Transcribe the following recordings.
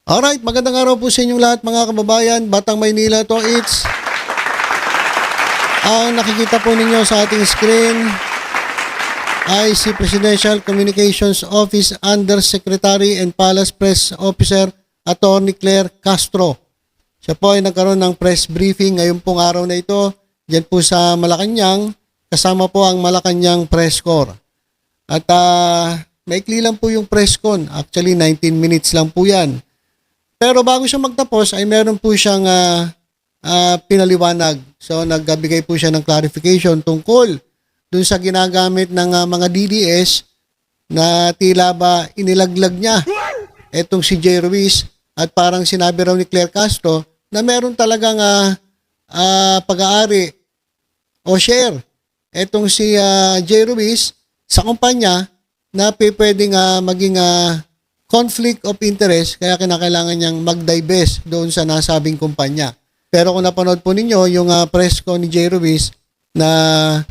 Alright, magandang araw po sa inyong lahat mga kababayan. Batang Maynila to, it's ang nakikita po ninyo sa ating screen ay si Presidential Communications Office Undersecretary and Palace Press Officer Atty. Claire Castro. Siya po ay nagkaroon ng press briefing ngayong pong araw na ito dyan po sa Malacanang, kasama po ang Malacanang Press Corps. At maikli lang po yung press con, actually 19 minutes lang po yan. Pero bago siya magtapos ay meron po siyang pinaliwanag. So nagbigay po siya ng clarification tungkol dun sa ginagamit ng mga DDS na tila ba inilaglag niya etong si Jay Ruiz, at parang sinabi raw ni Claire Castro na meron talagang pag-aari o share etong si Jay Ruiz sa kumpanya na pwedeng maging conflict of interest, kaya kinakailangan niyang mag-divest doon sa nasabing kumpanya. Pero kung napanood po ninyo yung press ko ni Jay Ruiz na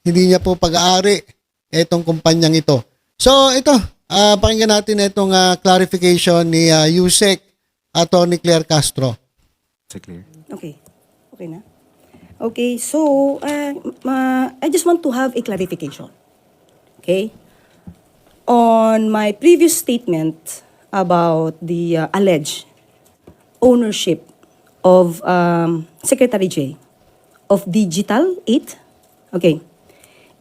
hindi niya po pag-aari itong kumpanyang ito. So ito, pakinggan natin itong clarification ni USEC Atty. Claire Castro. Okay. Okay na? Okay, so I just want to have a clarification. Okay? On my previous statement about the alleged ownership of Secretary J of Digital 8, okay,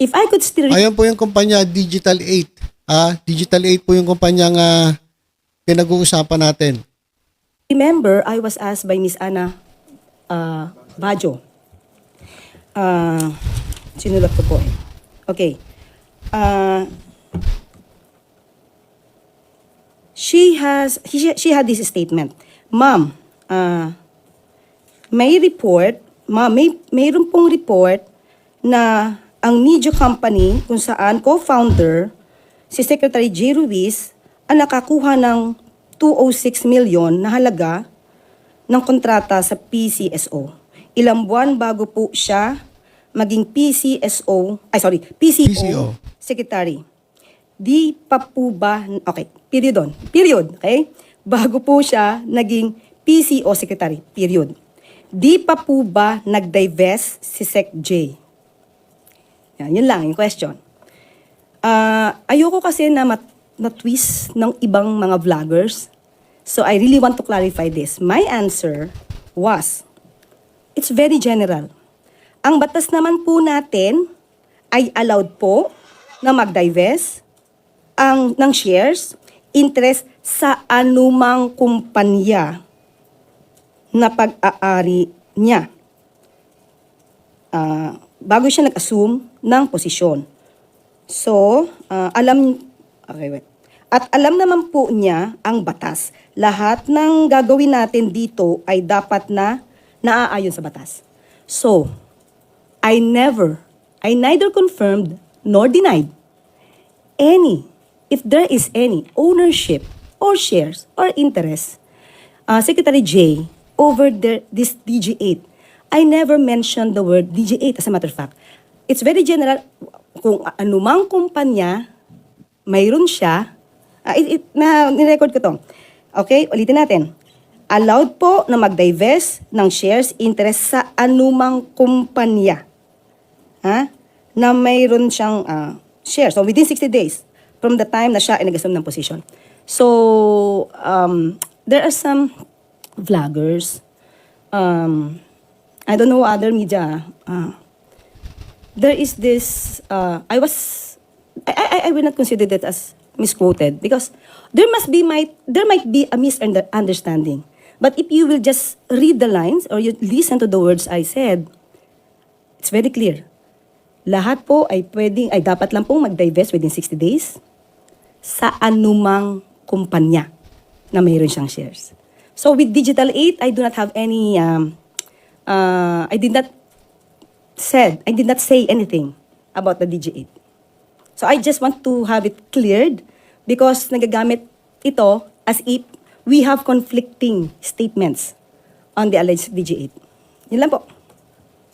if I could still... Ayan po yung kumpanya Digital 8. Digital 8 po yung kumpanya nga pinag-uusapan natin. Remember, I was asked by Miss Ana Bajo. Sinulat ko po eh. Okay. She had this statement. Ma'am, mayroon pong report na ang media company kung saan co-founder si Secretary J. Ruiz ang nakakuha ng 206 million na halaga ng kontrata sa PCSO. Ilang buwan bago po siya maging PCO Secretary. Di pa po ba, okay, period, okay? Bago po siya naging PCO Secretary, period. Di pa po ba nag-divest si Sec J? Yun lang yung question. Ayoko kasi na twist ng ibang mga vloggers. So I really want to clarify this. My answer was, it's very general. Ang batas naman po natin ay allowed po na mag-divest ng shares, interest sa anumang kumpanya na pag-aari niya. Bago siya nag-assume ng posisyon. So, At alam naman po niya ang batas. Lahat ng gagawin natin dito ay dapat na naaayon sa batas. So, I neither confirmed nor denied if there is any ownership or shares or interest, Secretary J, over this DG8. I never mentioned the word DG8 as a matter of fact. It's very general. Kung anumang kumpanya, mayroon siya, nirecord ko to. Okay, ulitin natin. Allowed po na mag-divest ng shares, interest sa anumang kumpanya na mayroon siyang shares. So, within 60 days from the time na siya ay nag-assume ng position. So, there are some vloggers, I don't know other media, there is this, I will not consider that as misquoted because there might be a misunderstanding. But if you will just read the lines or you listen to the words I said, it's very clear. Lahat po ay dapat lang pong mag-divest within 60 days sa anumang kumpanya na mayroon siyang shares. So with Digital 8, I do not have any, I did not say anything about the DG8. So I just want to have it cleared because nagagamit ito as if we have conflicting statements on the alleged DG8. Yun lang po.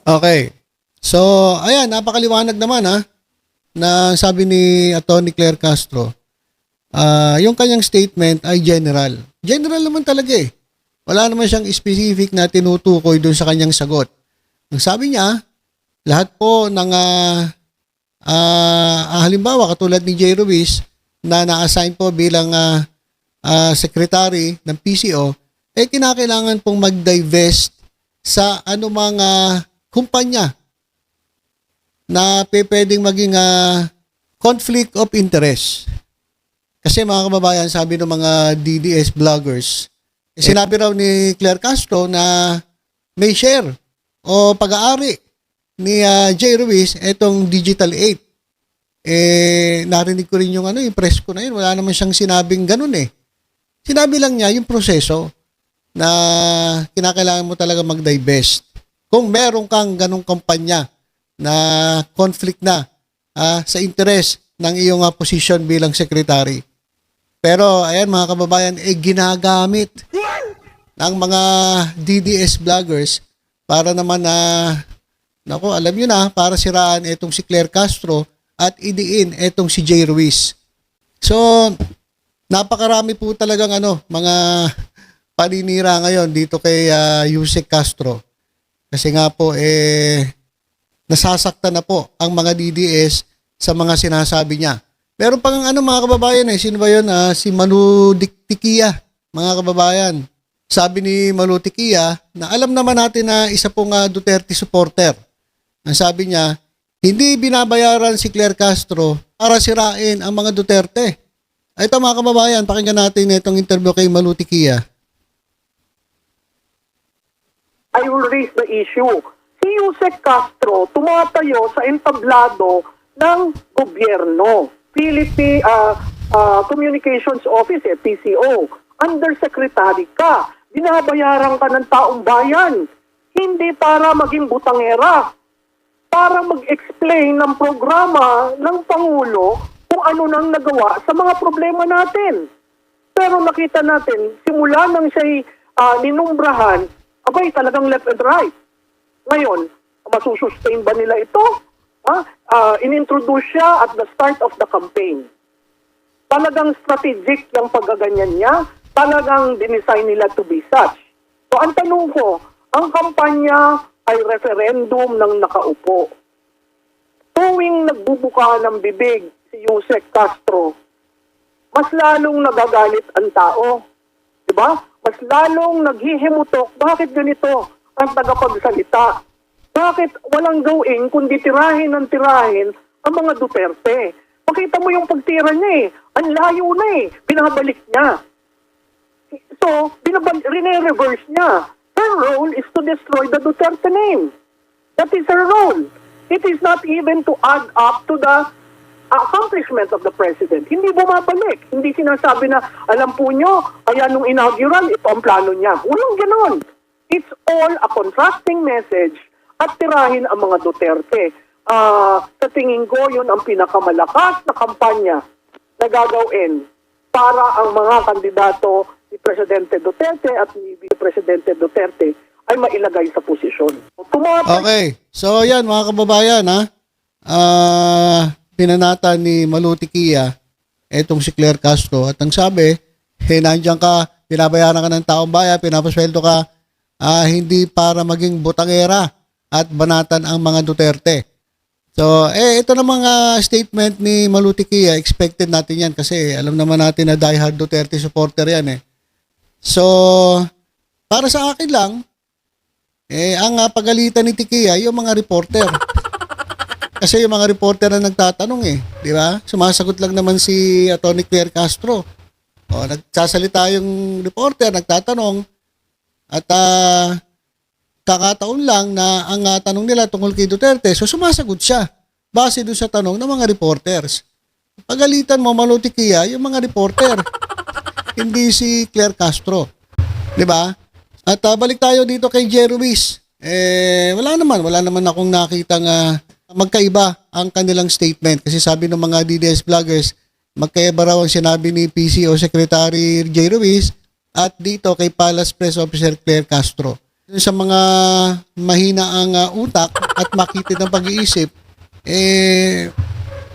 Okay. So, ayan, napakaliwanag naman na sabi ni Atty. Claire Castro, yung kanyang statement ay general. General naman talaga eh. Wala naman siyang specific na tinutukoy doon sa kanyang sagot. Ang sabi niya, lahat po ng halimbawa katulad ni J. Ruiz na na-assign po bilang secretary ng PCO, eh kinakailangan pong mag-divest sa anumang kumpanya na pwedeng maging conflict of interest. Kasi mga kababayan, sabi ng mga DDS vloggers, sinabi raw ni Claire Castro na may share o pag-aari ni J. Ruiz etong Digital 8. Narinig ko rin yung yung press ko na yun. Wala naman siyang sinabing ganun eh. Sinabi lang niya yung proseso na kinakailangan mo talaga mag-divest. Kung meron kang ganung kumpanya na conflict na sa interest ng iyong position bilang secretary. Pero ayan mga kababayan, ginagamit ng mga DDS vloggers para naman alam nyo na, para siraan itong si Claire Castro at idiin itong si J. Ruiz. So, napakarami po talagang mga paninira ngayon dito kay Yusek Castro. Kasi nga po, nasasaktan na po ang mga DDS sa mga sinasabi niya. Meron pang mga kababayan sino ba yun? Si Manu Tikia, mga kababayan. Sabi ni Manu Tikia na alam naman natin na isa pong Duterte supporter. Ang sabi niya, hindi binabayaran si Claire Castro para sirain ang mga Duterte. Ito mga kababayan, pakinggan natin itong interview kay Manu Tikia. I will raise the issue. Si Yusek Castro tumatayo sa entablado ng gobyerno. Philippine Communications Office, PCO. Undersecretary ka. Binabayaran ka ng taong bayan. Hindi para maging butangera. Para mag-explain ng programa ng Pangulo kung ano nang nagawa sa mga problema natin. Pero nakita natin, simula nang siya'y ninumbrahan, abay talagang left and right. Ngayon, masusustain ba nila ito? Inintroduce siya at the start of the campaign. Talagang strategic yung paggaganyan niya. Talagang dinesign nila to be such. So ang tanong ko, ang kampanya ay referendum ng nakaupo. Tuwing nagbubuka ng bibig si Yusek Castro, mas lalong nagagalit ang tao. Diba? Mas lalong naghihimutok. Bakit ganito ang tagapagsalita? Bakit walang gawin kundi tirahin ng tirahin ang mga Duterte? Pakita mo yung pagtira niya Ang layo na Binabalik niya. So, rene-reverse niya. Her role is to destroy the Duterte name. That is her role. It is not even to add up to the accomplishment of the President. Hindi bumabalik. Hindi sinasabi na, alam po nyo, kaya nung inaugural, ito ang plano niya. Walang ganon. It's all a contrasting message at tirahin ang mga Duterte. Sa tingin ko, yun ang pinakamalakas na kampanya na gagawin para ang mga kandidato ni Presidente Duterte at ni Vice Presidente Duterte ay mailagay sa posisyon. Okay. So, yan mga kababayan, pinanata ni Manu Tikia etong si Claire Castro. At ang sabi, nandiyan ka, pinabayaran ka ng taong bayan, pinapasweldo ka, hindi para maging butangera at banatan ang mga Duterte. So, ito na mga statement ni Manu Tikia, expected natin yan kasi alam naman natin na diehard Duterte supporter yan So, para sa akin lang, ang pagalitan ni Tikia, yung mga reporter. Kasi yung mga reporter na nagtatanong di ba? Sumasagot lang naman si Atty. Claire Castro. Nagsasalita yung reporter, nagtatanong, at kakataon lang na ang tanong nila tungkol kay Duterte, so sumasagot siya base doon sa tanong ng mga reporters. Pagalitan mo, Manu Tikia, yung mga reporter, hindi si Claire Castro. Di ba? At balik tayo dito kay J. Ruiz. Wala naman akong nakitang magkaiba ang kanilang statement. Kasi sabi ng mga DDS vloggers, magkaiba raw ang sinabi ni PCO Secretary J. Ruiz at dito kay Palace Press Officer Claire Castro. Sa mga mahina ang utak at makitid ng pag-iisip,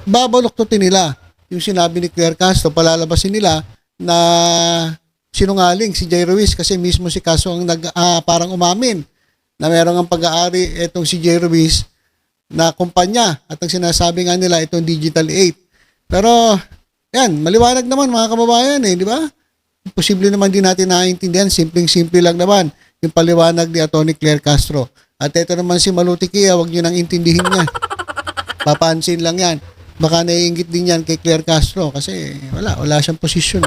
babaluktutin nila yung sinabi ni Claire Castro, palalabasin nila na sinungaling si Jay Ruiz kasi mismo si Castro ang parang umamin na meron ang pag-aari itong si Jay Ruiz na kumpanya at ang sinasabi nga nila itong Digital 8. Pero yan, maliwanag naman mga kababayan di ba? Posible naman din natin naiintindihan, simpleng-simple lang naman yung paliwanag ni Atty. Claire Castro. At ito naman si Malutikia, wag niyo nang intindihin yan. Papansin lang yan. Baka naiingit din yan kay Claire Castro kasi wala siyang posisyon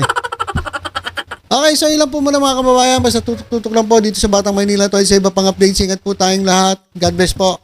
Okay, so ilan po muna mga kababayan. Basta tutok lang po dito sa Batang Maynila. Sa iba pang updates. Ingat po tayong lahat. God bless po.